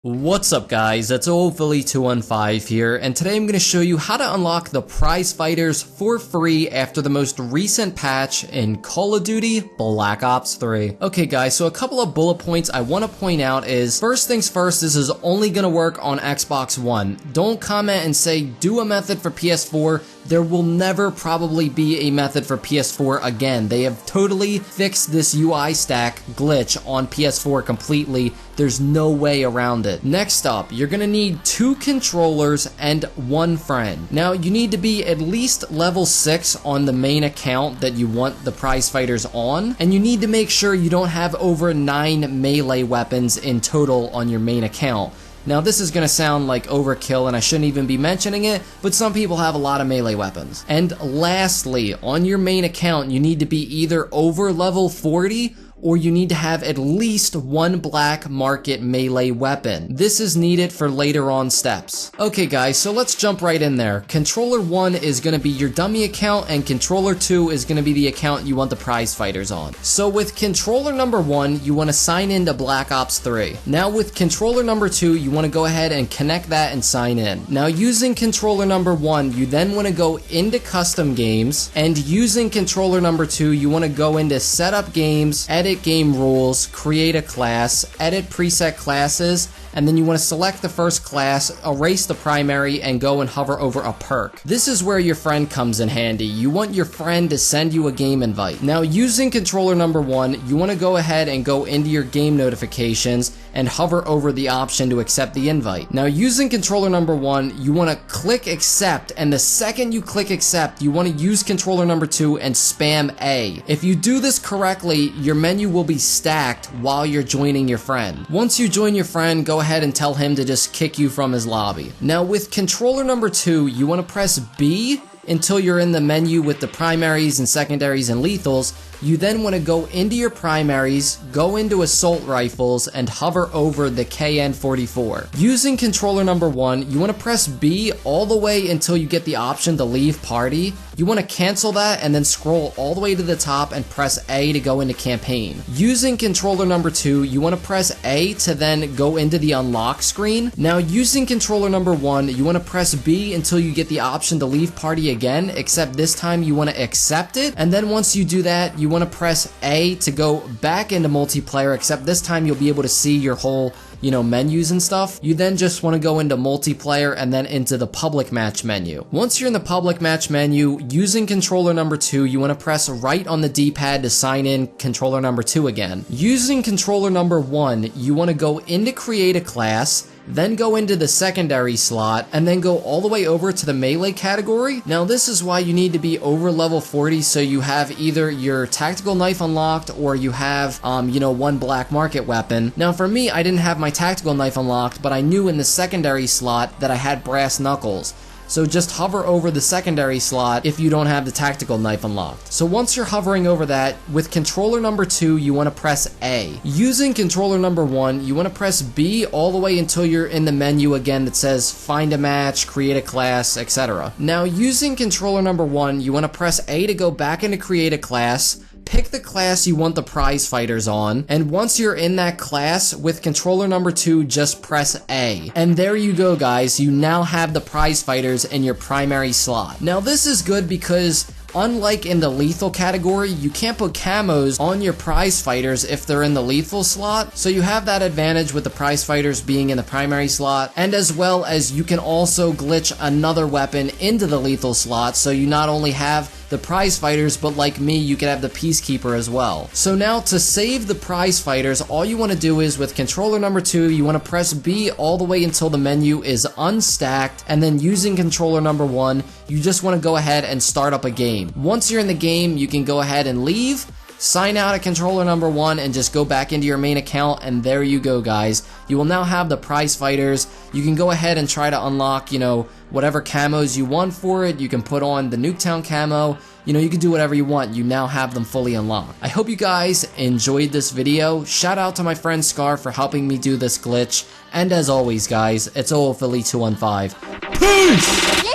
What's up guys, it's Philly215 here, and today I'm going to show you how to unlock the Prizefighers for free after the most recent patch in Call of Duty Black Ops 3. Okay guys, so a couple of bullet points I want to point out is, first things first, this is only going to work on Xbox One. Don't comment and say, do a method for PS4. There will never probably be a method for PS4 again. They have totally fixed this UI stack glitch on PS4 completely. There's no way around it. Next up, you're gonna need 2 controllers and 1 friend. Now, you need to be at least level 6 on the main account that you want the Prizefighters on, and you need to make sure you don't have over 9 melee weapons in total on your main account. Now this is gonna sound like overkill and I shouldn't even be mentioning it, but some people have a lot of melee weapons. And lastly, on your main account, you need to be either over level 40 or you need to have at least 1 black market melee weapon. This is needed for later on steps. Okay guys, so let's jump right in there. Controller 1 is going to be your dummy account, and controller 2 is going to be the account you want the Prizefighters on. So with controller number 1, you want to sign in to Black Ops 3. Now with controller number 2, you want to go ahead and connect that and sign in. Now using controller number 1, you then want to go into custom games, and using controller number 2, you want to go into setup games, edit game rules, create a class, edit preset classes, and then you want to select the first class, erase the primary, and go and hover over a perk. This is where your friend comes in handy. You want your friend to send you a game invite. Now using controller number 1, you want to go ahead and go into your game notifications and hover over the option to accept the invite. Now using controller number 1, you want to click accept, and the second you click accept, you want to use controller number 2 and spam A. If you do this correctly, your menu will be stacked while you're joining your friend. Once you join your friend, go ahead and tell him to just kick you from his lobby. Now with controller number 2, you want to press B until you're in the menu with the primaries and secondaries and lethals. You then want to go into your primaries, go into assault rifles, and hover over the KN-44. Using controller number 1, you want to press B all the way until you get the option to leave party. You want to cancel that and then scroll all the way to the top and press A to go into campaign. Using controller number 2, you want to press A to then go into the unlock screen. Now using controller number 1, you want to press B until you get the option to leave party again, except this time you want to accept it, and then once you do that, you want to press A to go back into multiplayer, except this time you'll be able to see your whole menus and stuff. You then just want to go into multiplayer and then into the public match menu. Once you're in the public match menu, using controller number 2, you want to press right on the D-pad to sign in controller number 2 again. Using controller number 1, you want to go into create a class, then go into the secondary slot, and then go all the way over to the melee category. Now this is why you need to be over level 40, so you have either your tactical knife unlocked or you have, 1 black market weapon. Now for me, I didn't have my tactical knife unlocked, but I knew in the secondary slot that I had brass knuckles. So just hover over the secondary slot if you don't have the tactical knife unlocked. So once you're hovering over that, with controller number 2, you want to press A. Using controller number 1, you want to press B all the way until you're in the menu again that says find a match, create a class, etc. Now using controller number 1, you want to press A to go back into create a class, pick the class you want the Prizefighters on, and once you're in that class, with controller number 2, just press A. And there you go guys, you now have the Prizefighters in your primary slot. Now this is good because unlike in the lethal category, you can't put camos on your Prizefighters if they're in the lethal slot, so you have that advantage with the Prizefighters being in the primary slot, and as well as you can also glitch another weapon into the lethal slot, so you not only have the Prizefighters, but like me, you can have the Peacekeeper as well. So now to save the Prizefighters, all you want to do is with controller number 2, you want to press B all the way until the menu is unstacked, and then using controller number 1, you just want to go ahead and start up a game. Once you're in the game, you can go ahead and leave, sign out at controller number 1, and just go back into your main account, and there you go guys. You will now have the Prizefighters. You can go ahead and try to unlock, whatever camos you want for it. You can put on the Nuketown camo. You can do whatever you want. You now have them fully unlocked. I hope you guys enjoyed this video. Shout out to my friend Scar for helping me do this glitch. And as always guys, it's Philly215. Peace!